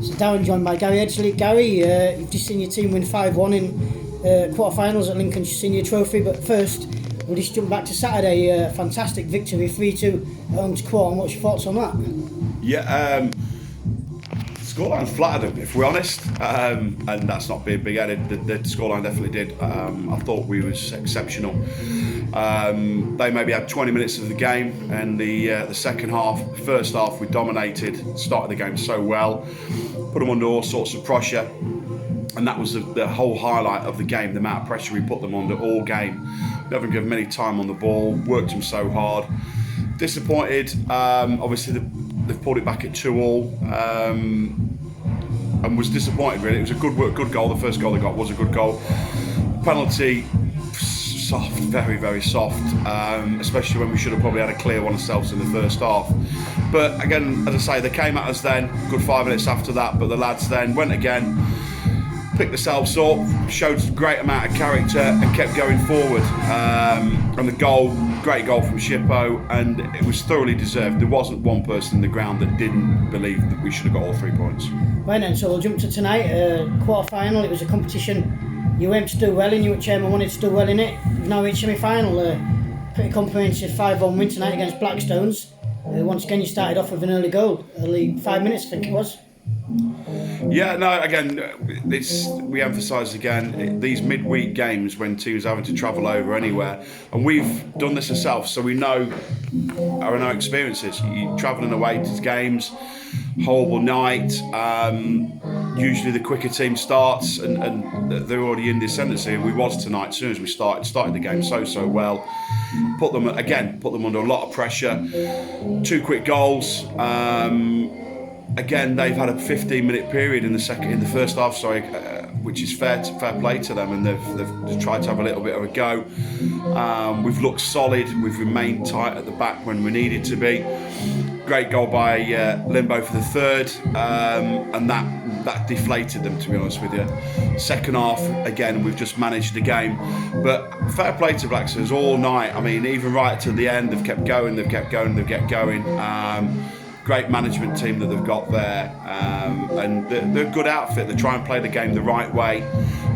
So Darren joined by Gary Edgley. Gary, you've just seen your team win 5-1 in quarter-finals at Lincoln Senior Trophy, but first we'll just jump back to Saturday. Fantastic victory, 3-2 at home to Quorn. What's your thoughts on that? Yeah, scoreline flattered them, if we're honest, and that's not being big-headed. The scoreline definitely did. I thought we was exceptional. They maybe had 20 minutes of the game, and the second half, first half, we dominated, started the game so well, put them under all sorts of pressure, and that was the whole highlight of the game, the amount of pressure we put them under all game. Never give them any time on the ball, worked them so hard. Disappointed, obviously they've pulled it back at 2-2, and was disappointed really. It was a good goal. The first goal they got was a good goal. Penalty, soft, very, very soft, especially when we should have probably had a clear one ourselves in the first half. But again, as I say, they came at us then, good 5 minutes after that, but the lads then went again, picked themselves up, showed a great amount of character and kept going forward. And the goal, great goal from Shippo, and it was thoroughly deserved. There wasn't one person in the ground that didn't believe that we should have got all 3 points. Right then, so we'll jump to tonight, quarter-final. It was a competition you aimed to do well in, you and Chairman wanted to do well in it. You've now reached semi-final, pretty comprehensive 5-1 win tonight against Blackstones. Once again you started off with an early goal, early 5 minutes I think it was. Yeah, no, again, we emphasise again, these midweek games when teams are having to travel over anywhere, and we've done this ourselves, so we know our experiences. You're travelling away to games, horrible night, usually the quicker team starts and they're already in the ascendancy, and we was tonight. As soon as we started the game so well, put them under a lot of pressure. 2 quick goals. Again, they've had a 15-minute period in the first half, which is fair play to them, and they've tried to have a little bit of a go. We've looked solid, we've remained tight at the back when we needed to be. Great goal by Limbo for the third, and that deflated them, to be honest with you. Second half, again, we've just managed the game, but fair play to Blackstones all night. I mean, even right to the end, they've kept going. Great management team that they've got there, and they're a good outfit. They try and play the game the right way,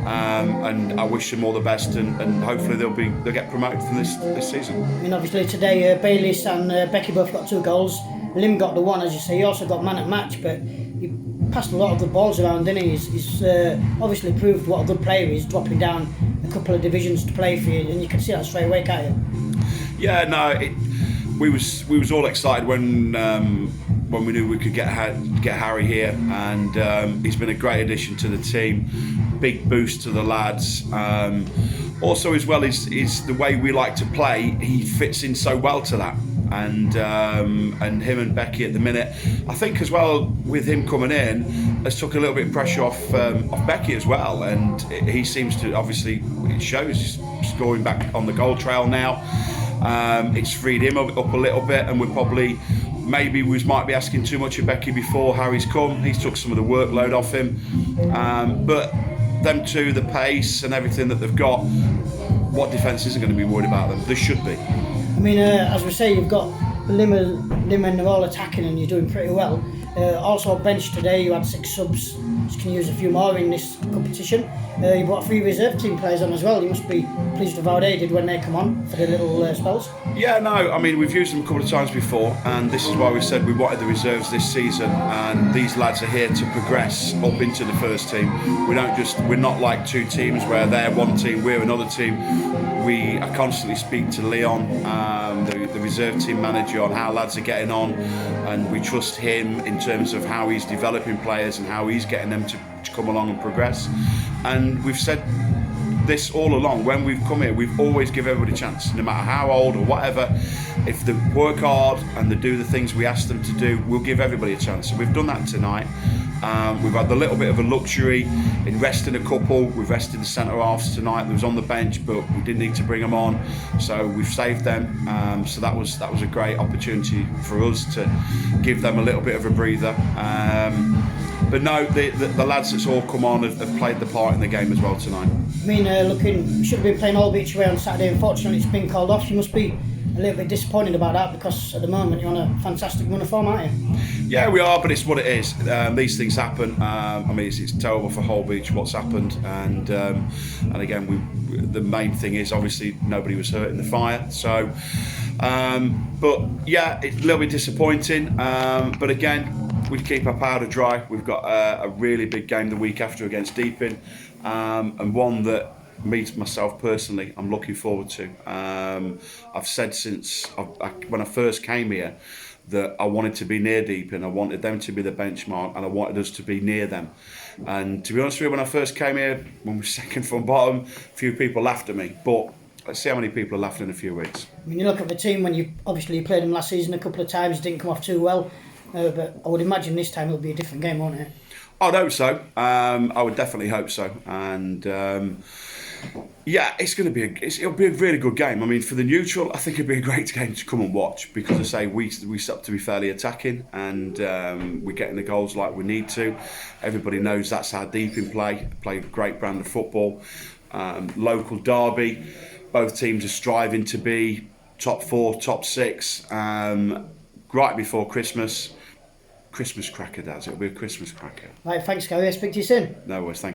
and I wish them all the best, and hopefully they'll get promoted from this season. I mean, obviously today Bayliss and Becky both got 2 goals. Lim got the one, as you say. He also got man at match, but he passed a lot of good balls around, didn't he? He's obviously proved what a good player he is, dropping down a couple of divisions to play for you, and you can see that straight away, can't you? Yeah, no. We was all excited when we knew we could get Harry here, and he's been a great addition to the team. Big boost to the lads. Also, as well, is the way we like to play. He fits in so well to that, and him and Becky at the minute. I think as well with him coming in, has took a little bit of pressure off Becky as well, and he seems to obviously it shows he's scoring back on the goal trail now. It's freed him up a little bit, and we're probably maybe we might be asking too much of Becky before Harry's come. He's took some of the workload off him, but them two, the pace and everything that they've got, what defence isn't going to be worried about them? There should be. I mean, as we say, you've got Lim and they're all attacking, and you're doing pretty well. Also bench today, you had 6 subs. You can use a few more in this competition. You brought 3 reserve team players on as well. You must be pleased with how they did when they come on for the little spells. Yeah, no, I mean, we've used them a couple of times before, and this is why we said we wanted the reserves this season, and these lads are here to progress up into the first team. We're not like 2 teams where they're one team, we're another team. We constantly speak to Leon, the reserve team manager, on how lads are getting on, and we trust him in terms of how he's developing players and how he's getting them to come along and progress. And we've said this all along, when we've come here, we've always give everybody a chance, no matter how old or whatever. If they work hard and they do the things we ask them to do, we'll give everybody a chance. So we've done that tonight. We've had a little bit of a luxury in resting a couple. We've rested the centre halves tonight. They was on the bench, but we didn't need to bring them on, so we've saved them. So that was a great opportunity for us to give them a little bit of a breather. But no, the lads that's all come on have played the part in the game as well tonight. I mean, should have been playing all beach away on Saturday. Unfortunately, it's been called off. You must be a little bit disappointed about that, because at the moment you're on a fantastic run of form, aren't you? Yeah, we are, but it's what it is. These things happen. I mean, it's terrible for Holbeach what's happened, and again, the main thing is obviously nobody was hurt in the fire. So, but yeah, it's a little bit disappointing. But again, we keep our powder dry. We've got a really big game the week after against Deepin, and one that myself personally, I'm looking forward to. I've said when I first came here that I wanted to be near Deepin, I wanted them to be the benchmark, and I wanted us to be near them. And to be honest with you, when I first came here, when we were second from bottom, a few people laughed at me. But let's see how many people are laughing in a few weeks. I mean, you look at the team when you played them last season a couple of times, didn't come off too well. But I would imagine this time it'll be a different game, won't it? I'd hope so. I would definitely hope so. And yeah, it'll be a really good game. I mean, for the neutral, I think it'd be a great game to come and watch because, I say, we set up to be fairly attacking, and we're getting the goals like we need to. Everybody knows that's our Deepin play a great brand of football. Local derby, both teams are striving to be top 4, top 6. Right before Christmas cracker, Daz. It'll be a Christmas cracker. Right, thanks, Gary. I'll speak to you soon. No worries, thank you.